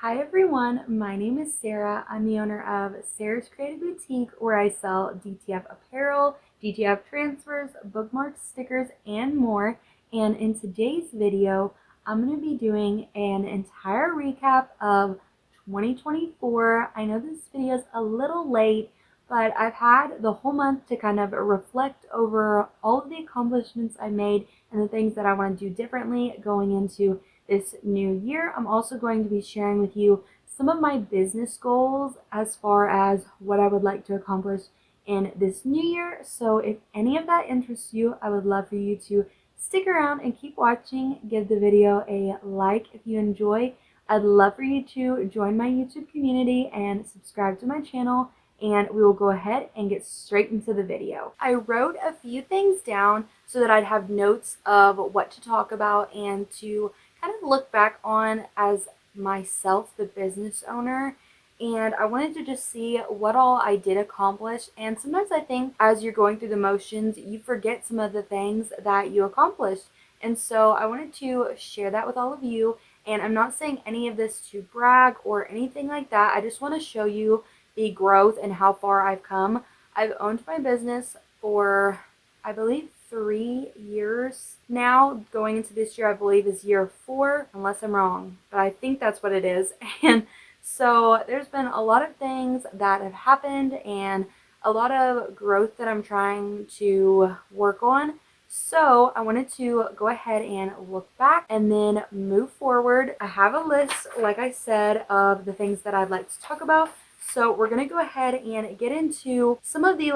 Hi everyone, my name is Sarah. I'm the owner of Sarah's Creative Boutique, where I sell DTF apparel, DTF transfers, bookmarks, stickers, and more. And in today's video, I'm going to be doing an entire recap of 2024. I know this video is a little late, but I've had the whole month to kind of reflect over all of the accomplishments I made and the things that I want to do differently going into this new year. I'm also going to be sharing with you some of my business goals as far as what I would like to accomplish in this new year. So if any of that interests you, I would love for you to stick around and keep watching. Give the video a like if you enjoy. I'd love for you to join my YouTube community and subscribe to my channel, and we will go ahead and get straight into the video. I wrote a few things down so that I'd have notes of what to talk about and to kind of look back on as myself, the business owner. And I wanted to just see what all I did accomplish. And sometimes I think as you're going through the motions, you forget some of the things that you accomplished. And so I wanted to share that with all of you. And I'm not saying any of this to brag or anything like that. I just want to show you the growth and how far I've come. I've owned my business for, I believe, 3 years now. Going into this year, I believe, is year 4, unless I'm wrong, but I think that's what it is. And so there's been a lot of things that have happened and a lot of growth that I'm trying to work on. So I wanted to go ahead and look back and then move forward. I have a list, like I said, of the things that I'd like to talk about. So we're going to go ahead and get into some of the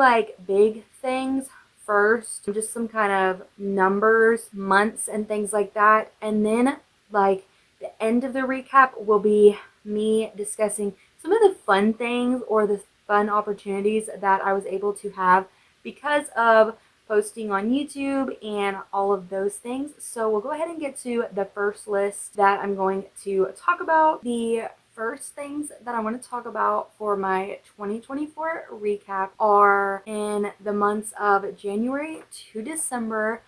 big things first, just some kind of numbers, months, and things like that. And then the end of the recap will be me discussing some of the fun things or the fun opportunities that I was able to have because of posting on YouTube and all of those things. So we'll go ahead and get to the first list that I'm going to talk about. The first things that I want to talk about for my 2024 recap are in the months of January to December.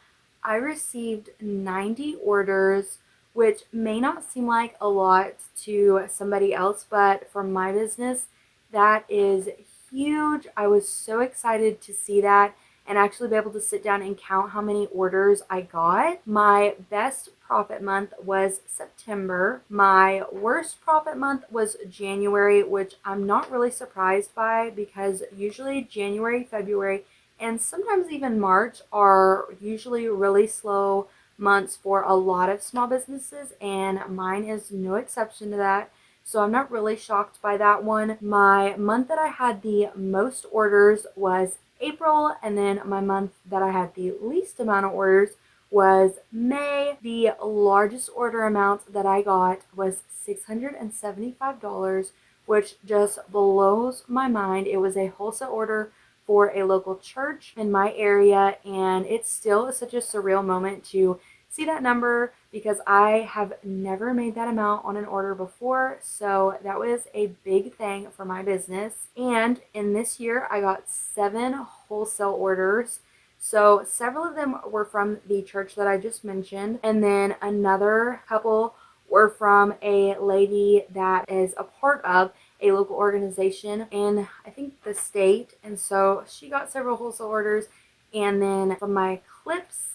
I received 90 orders, which may not seem like a lot to somebody else, but for my business, that is huge. I was so excited to see that and actually be able to sit down and count how many orders I got. My best profit month was September. My worst profit month was January, which I'm not really surprised by because usually January, February, and sometimes even March are usually really slow months for a lot of small businesses, and mine is no exception to that. So I'm not really shocked by that one. My month that I had the most orders was April, and then my month that I had the least amount of orders was May. The largest order amount that I got was $675, which just blows my mind. It was a wholesale order for a local church in my area, and it still is such a surreal moment to see that number because I have never made that amount on an order before. So that was a big thing for my business. And in this year, I got 7 wholesale orders. So several of them were from the church that I just mentioned. And then another couple were from a lady that is a part of a local organization in, I think, the state. And so she got several wholesale orders. And then from my clips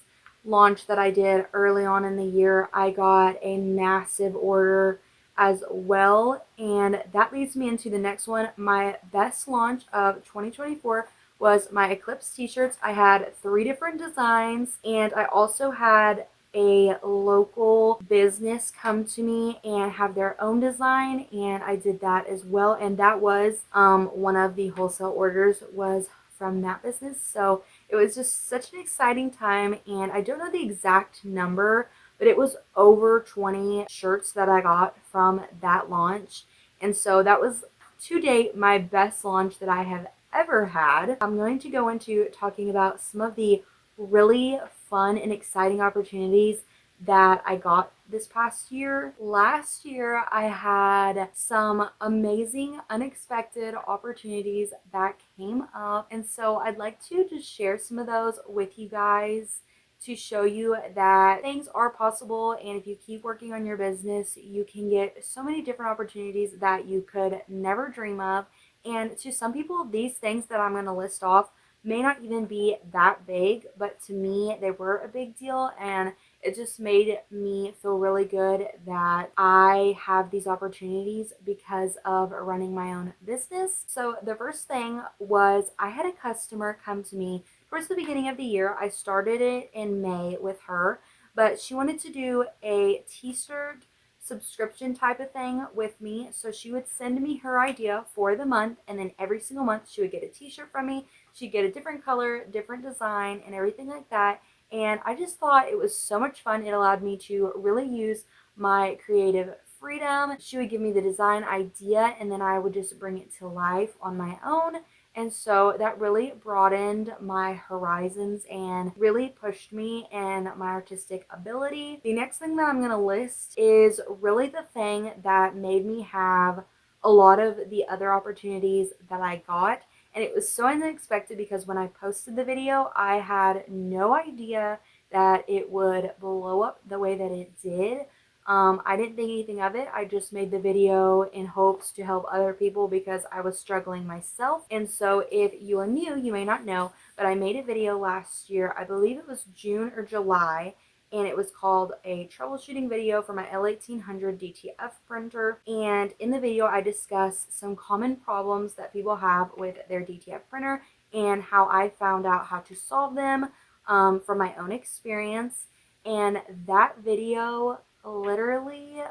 launch that I did early on in the year, I got a massive order as well. And that leads me into the next one. My best launch of 2024 was my Eclipse t-shirts. I had 3 different designs, and I also had a local business come to me and have their own design, and I did that as well. And that was one of the wholesale orders was from that business. So it was just such an exciting time, and I don't know the exact number, but it was over 20 shirts that I got from that launch. And so that was, to date, my best launch that I have ever had. I'm going to go into talking about some of the really fun and exciting opportunities that I got this past year. Last year, I had some amazing, unexpected opportunities that came up, and so I'd like to just share some of those with you guys to show you that things are possible, and if you keep working on your business, you can get so many different opportunities that you could never dream of. And to some people, these things that I'm going to list off may not even be that big, but to me, they were a big deal, and it just made me feel really good that I have these opportunities because of running my own business. So the first thing was I had a customer come to me towards the beginning of the year. I started it in May with her, but she wanted to do a t-shirt subscription type of thing with me. So she would send me her idea for the month, and then every single month she would get a t-shirt from me. She'd get a different color, different design, and everything like that. And I just thought it was so much fun. It allowed me to really use my creative freedom. She would give me the design idea, and then I would just bring it to life on my own. And so that really broadened my horizons and really pushed me in my artistic ability. The next thing that I'm going to list is really the thing that made me have a lot of the other opportunities that I got. And it was so unexpected because when I posted the video, I had no idea that it would blow up the way that it did. I didn't think anything of it. I just made the video in hopes to help other people because I was struggling myself. And so if you are new, you may not know, but I made a video last year. I believe it was June or July, and it was called a troubleshooting video for my L1800 DTF printer. And in the video, I discuss some common problems that people have with their DTF printer and how I found out how to solve them from my own experience. And that video literally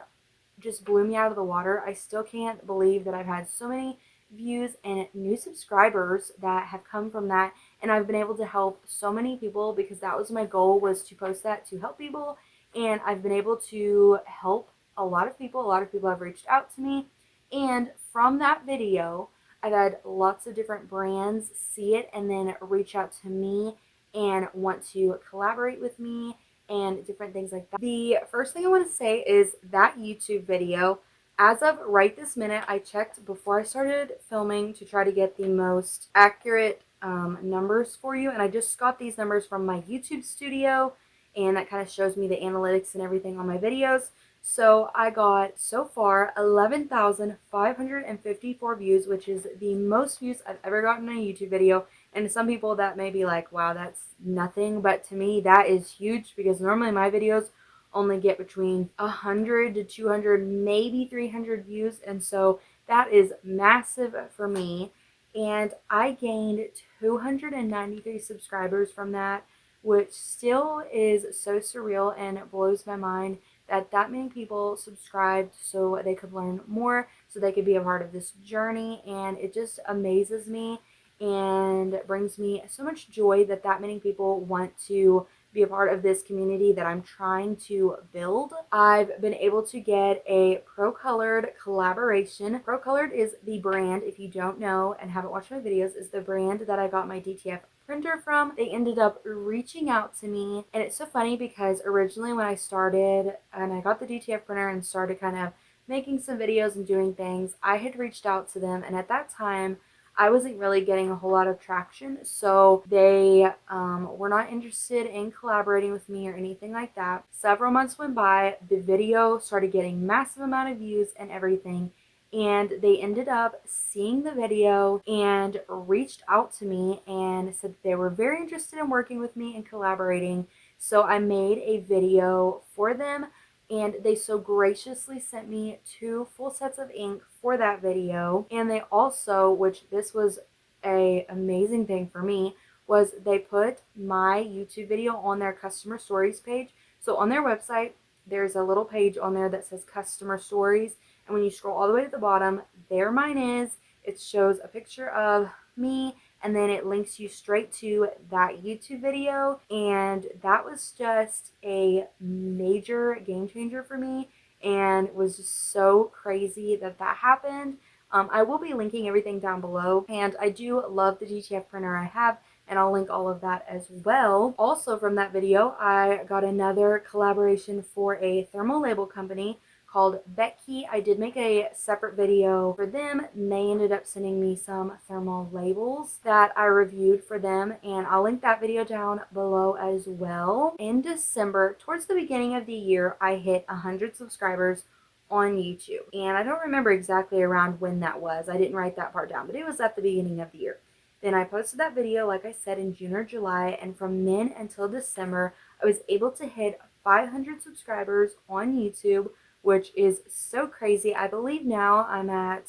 just blew me out of the water. I still can't believe that I've had so many views and new subscribers that have come from that, and I've been able to help so many people because that was my goal, was to post that to help people. And I've been able to help a lot of people. A lot of people have reached out to me, and from that video I've had lots of different brands see it and then reach out to me and want to collaborate with me and different things like that. The first thing I want to say is that YouTube video, as of right this minute, I checked before I started filming to try to get the most accurate numbers for you, and I just got these numbers from my YouTube studio, and that kind of shows me the analytics and everything on my videos. So I got so far 11,554 views, which is the most views I've ever gotten on a YouTube video. And to some people that may be like, wow, that's nothing, but to me that is huge because normally my videos only get between 100 to 200, maybe 300 views, and so that is massive for me. And I gained 293 subscribers from that, which still is so surreal and blows my mind that that many people subscribed so they could learn more, so they could be a part of this journey. And it just amazes me and brings me so much joy that that many people want to be a part of this community that I'm trying to build. I've been able to get a Procolored collaboration. Procolored is the brand, if you don't know and haven't watched my videos, is the brand that I got my DTF printer from. They ended up reaching out to me, and it's so funny because originally when I started and I got the DTF printer and started kind of making some videos and doing things, I had reached out to them, and at that time I wasn't really getting a whole lot of traction, so they were not interested in collaborating with me or anything like that. Several months went by, the video started getting massive amount of views and everything, and they ended up seeing the video and reached out to me and said they were very interested in working with me and collaborating. So I made a video for them, and they so graciously sent me 2 full sets of ink for that video. And they also, which this was a amazing thing for me, was they put my YouTube video on their customer stories page. So on their website, there's a little page on there that says customer stories, and when you scroll all the way to the bottom, there mine is. It shows a picture of me, and then it links you straight to that YouTube video. And that was just a major game changer for me, and was just so crazy that that happened. I will be linking everything down below, and I do love the DTF printer I have, and I'll link all of that as well. Also from that video, I got another collaboration for a thermal label company called Betckey. I did make a separate video for them, and they ended up sending me some thermal labels that I reviewed for them, and I'll link that video down below as well. In December, towards the beginning of the year, I hit 100 subscribers on YouTube, and I don't remember exactly around when that was. I didn't write that part down, but it was at the beginning of the year. Then I posted that video, like I said, in June or July, and from then until December, I was able to hit 500 subscribers on YouTube, which is so crazy. I believe now I'm at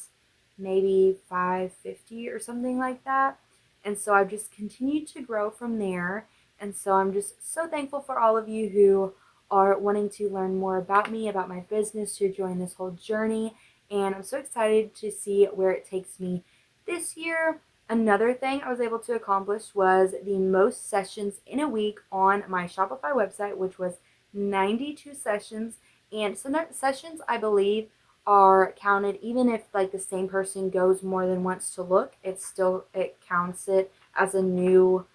maybe 550 or something like that. And so I've just continued to grow from there. And so I'm just so thankful for all of you who are wanting to learn more about me, about my business, to join this whole journey. And I'm so excited to see where it takes me this year. Another thing I was able to accomplish was the most sessions in a week on my Shopify website, which was 92 sessions. And some sessions, I believe, are counted even if like the same person goes more than once to look. It counts it as a new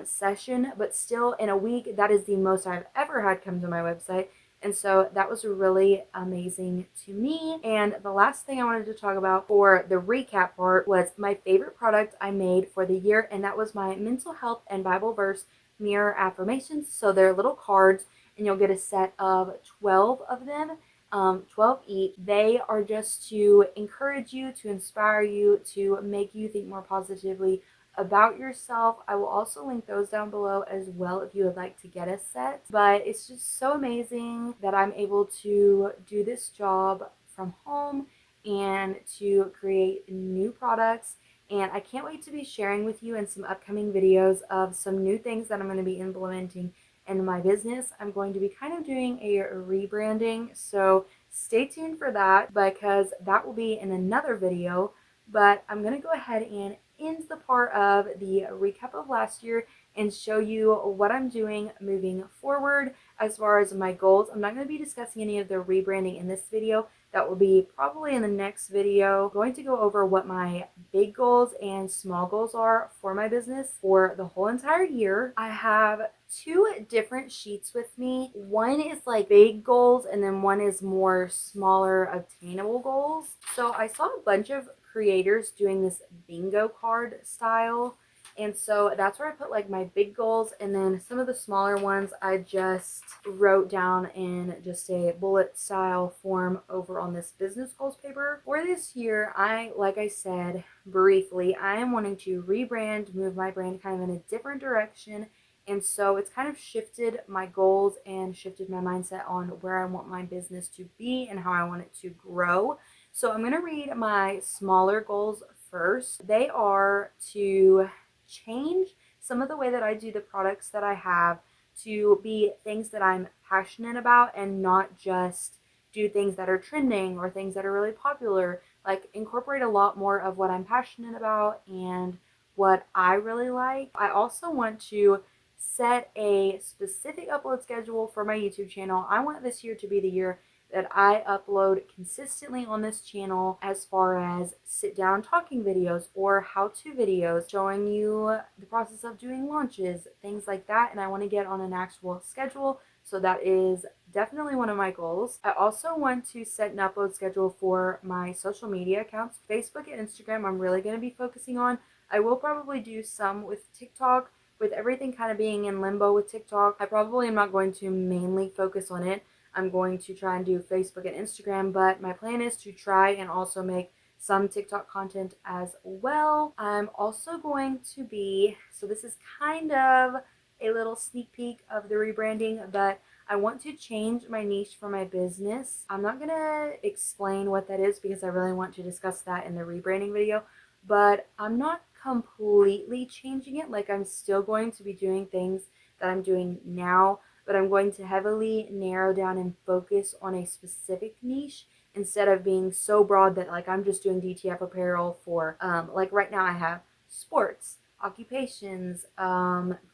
session, but still in a week, that is the most I've ever had come to my website. And so that was really amazing to me. And the last thing I wanted to talk about for the recap part was my favorite product I made for the year, and that was my mental health and Bible verse mirror affirmations. So they're little cards, and you'll get a set of 12 of them, 12 each. They are just to encourage you, to inspire you, to make you think more positively about yourself. I will also link those down below as well if you would like to get a set. But it's just so amazing that I'm able to do this job from home and to create new products. And I can't wait to be sharing with you in some upcoming videos of some new things that I'm going to be implementing in my business. I'm going to be kind of doing a rebranding, so stay tuned for that because that will be in another video. But I'm going to go ahead and end the part of the recap of last year and show you what I'm doing moving forward as far as my goals. I'm not going to be discussing any of the rebranding in this video. That will be probably in the next video. I'm going to go over what my big goals and small goals are for my business for the whole entire year. I have two different sheets with me. One is like big goals, and then one is more smaller obtainable goals. So I saw a bunch of creators doing this bingo card style, and so that's where I put like my big goals, and then some of the smaller ones I just wrote down in just a bullet style form over on this business goals paper. For this year, like I said briefly, I am wanting to rebrand, move my brand kind of in a different direction. And so it's kind of shifted my goals and shifted my mindset on where I want my business to be and how I want it to grow. So I'm going to read my smaller goals first. They are to change some of the way that I do the products that I have to be things that I'm passionate about and not just do things that are trending or things that are really popular. Like incorporate a lot more of what I'm passionate about and what I really like. I also want to set a specific upload schedule for my YouTube channel. I want this year to be the year that I upload consistently on this channel as far as sit down talking videos or how-to videos showing you the process of doing launches, things like that. And I want to get on an actual schedule. So that is definitely one of my goals. I also want to set an upload schedule for my social media accounts. Facebook and Instagram I'm really going to be focusing on. I will probably do some with TikTok. With everything kind of being in limbo with TikTok, I probably am not going to mainly focus on it. I'm going to try and do Facebook and Instagram, but my plan is to try and also make some TikTok content as well. I'm also going to be, so this is kind of a little sneak peek of the rebranding, but I want to change my niche for my business. I'm not going to explain what that is because I really want to discuss that in the rebranding video, but I'm not completely changing it. Like I'm still going to be doing things that I'm doing now, but I'm going to heavily narrow down and focus on a specific niche instead of being so broad that like I'm just doing DTF apparel for like right now I have sports, occupations,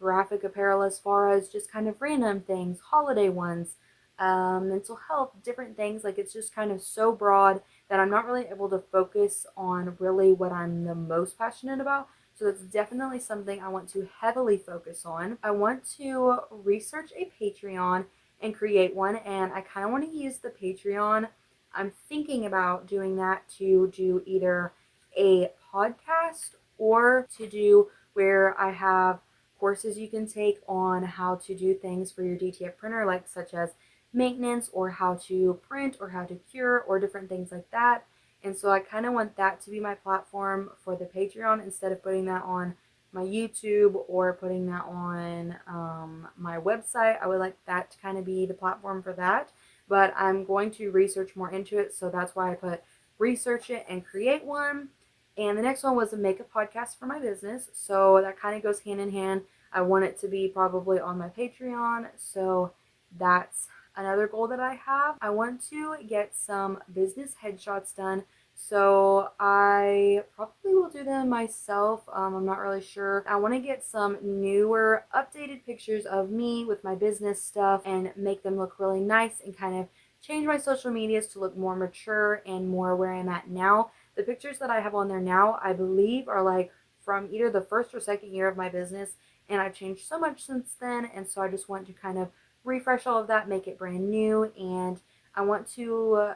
graphic apparel as far as just kind of random things, holiday ones, mental health, different things. Like it's just kind of so broad that I'm not really able to focus on really what I'm the most passionate about. So that's definitely something I want to heavily focus on. I want to research a Patreon and create one, and I kind of want to use the Patreon I'm thinking about doing that to do either a podcast or to do where I have courses you can take on how to do things for your DTF printer, like such as maintenance or how to print or how to cure or different things like that. And so I kind of want that to be my platform for the Patreon instead of putting that on my YouTube or putting that on my website. I would like that to kind of be the platform for that. But I'm going to research more into it. So that's why I put research it and create one. And the next one was to make a podcast for my business. So that kind of goes hand in hand. I want it to be probably on my Patreon. So that's another goal that I have. I want to get some business headshots done. So I probably will do them myself. I'm not really sure. I want to get some newer, updated pictures of me with my business stuff and make them look really nice and kind of change my social medias to look more mature and more where I'm at now. The pictures that I have on there now, I believe, are like from either the first or second year of my business, and I've changed so much since then, and so I just want to kind of refresh all of that, make it brand new, and I want to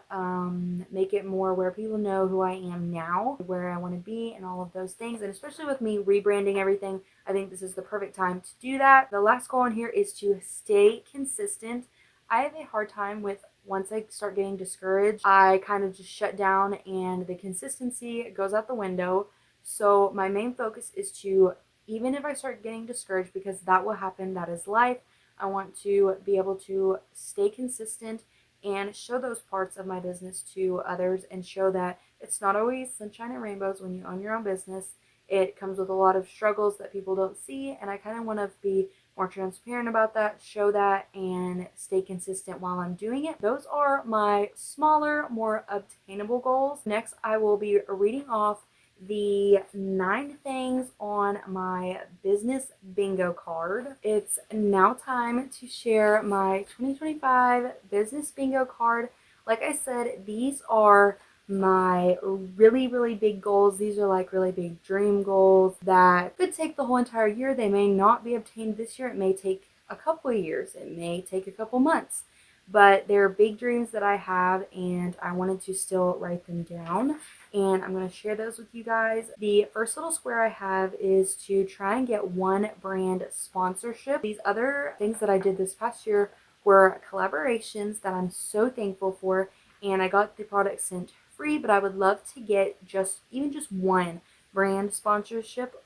make it more where people know who I am now, where I want to be, and all of those things. And especially with me rebranding everything, I think this is the perfect time to do that. The last goal in here is to stay consistent. I have a hard time with once I start getting discouraged, I kind of just shut down and the consistency goes out the window. So my main focus is to, even if I start getting discouraged, because that will happen, that is life, I want to be able to stay consistent and show those parts of my business to others and show that it's not always sunshine and rainbows when you own your own business. It comes with a lot of struggles that people don't see, and I kind of want to be more transparent about that, show that, and stay consistent while I'm doing it. Those are my smaller, more obtainable goals. Next, I will be reading off the 9 things on my business bingo card. It's now time to share my 2025 business bingo card. Like I said, these are my really big goals. These are like really big dream goals that could take the whole entire year. They may not be obtained this year. It may take a couple of years. It may take a couple months. But they're big dreams that I have, and I wanted to still write them down. And I'm going to share those with you guys. The first little square I have is to try and get one brand sponsorship. These other things that I did this past year were collaborations that I'm so thankful for, and I got the product sent free, but I would love to get just one brand sponsorship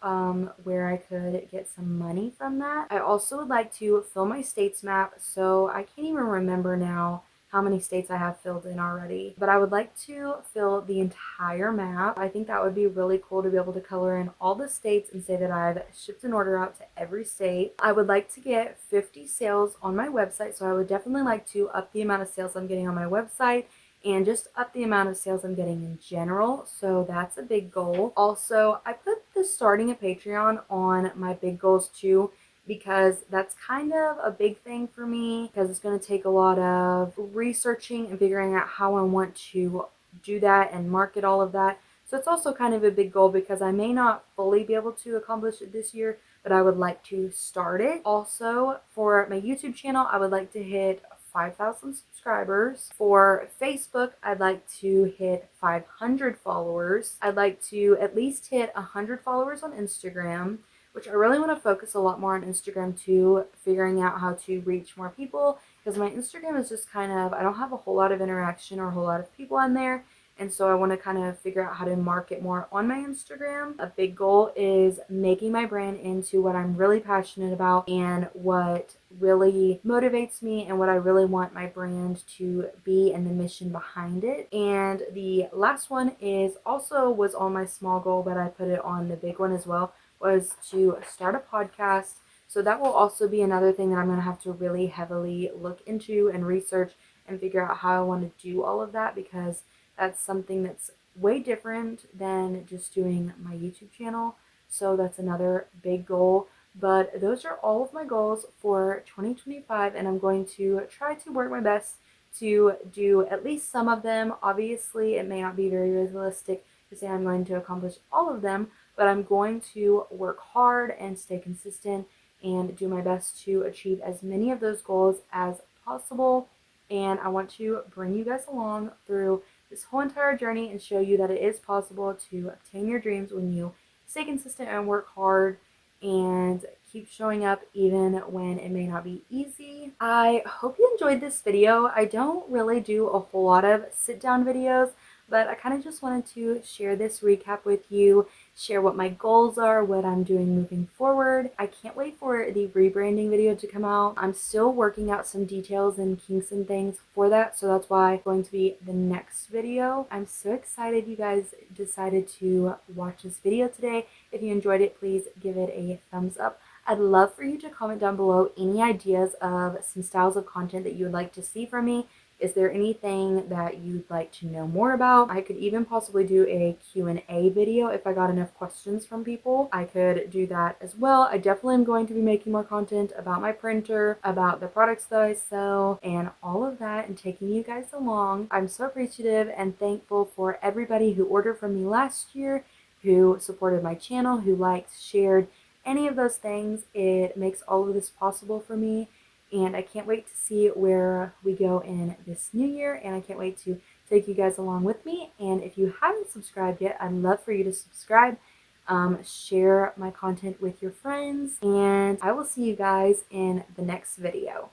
where I could get some money from that. I also would like to fill my states map, so I can't even remember now how many states I have filled in already, but I would like to fill the entire map. I think that would be really cool to be able to color in all the states and say that I've shipped an order out to every state. I would like to get 50 sales on my website, so I would definitely like to up the amount of sales I'm getting on my website and just up the amount of sales I'm getting in general. So that's a big goal. Also, I put the starting a Patreon on my big goals too, because that's kind of a big thing for me, because it's going to take a lot of researching and figuring out how I want to do that and market all of that. So it's also kind of a big goal because I may not fully be able to accomplish it this year, but I would like to start it. Also, for my YouTube channel, I would like to hit 5,000 subscribers. For Facebook, I'd like to hit 500 followers. I'd like to at least hit 100 followers on Instagram, which I really want to focus a lot more on Instagram too, figuring out how to reach more people, because my Instagram is just kind of, I don't have a whole lot of interaction or a whole lot of people on there. And so I want to kind of figure out how to market more on my Instagram. A big goal is making my brand into what I'm really passionate about and what really motivates me and what I really want my brand to be and the mission behind it. And the last one was on my small goal, but I put it on the big one as well, was to start a podcast. So that will also be another thing that I'm going to have to really heavily look into and research and figure out how I want to do all of that, because that's something that's way different than just doing my YouTube channel. So that's another big goal. But those are all of my goals for 2025, and I'm going to try to work my best to do at least some of them. Obviously, it may not be very realistic to say I'm going to accomplish all of them, but I'm going to work hard and stay consistent and do my best to achieve as many of those goals as possible. and I want to bring you guys along through this whole entire journey and show you that it is possible to obtain your dreams when you stay consistent and work hard and keep showing up even when it may not be easy. I hope you enjoyed this video. I don't really do a whole lot of sit down videos, but I kind of just wanted to share this recap with you, share what my goals are, what I'm doing moving forward. I can't wait for the rebranding video to come out. I'm still working out some details and kinks and things for that, so that's why it's going to be the next video. I'm so excited you guys decided to watch this video today. If you enjoyed it, please give it a thumbs up. I'd love for you to comment down below any ideas of some styles of content that you would like to see from me. Is there anything that you'd like to know more about? I could even possibly do a Q&A video if I got enough questions from people. I could do that as well. I definitely am going to be making more content about my printer, about the products that I sell, and all of that, and taking you guys along. I'm so appreciative and thankful for everybody who ordered from me last year, who supported my channel, who liked, shared, any of those things. It makes all of this possible for me. And I can't wait to see where we go in this new year, and I can't wait to take you guys along with me. And if you haven't subscribed yet, I'd love for you to subscribe, share my content with your friends, and I will see you guys in the next video.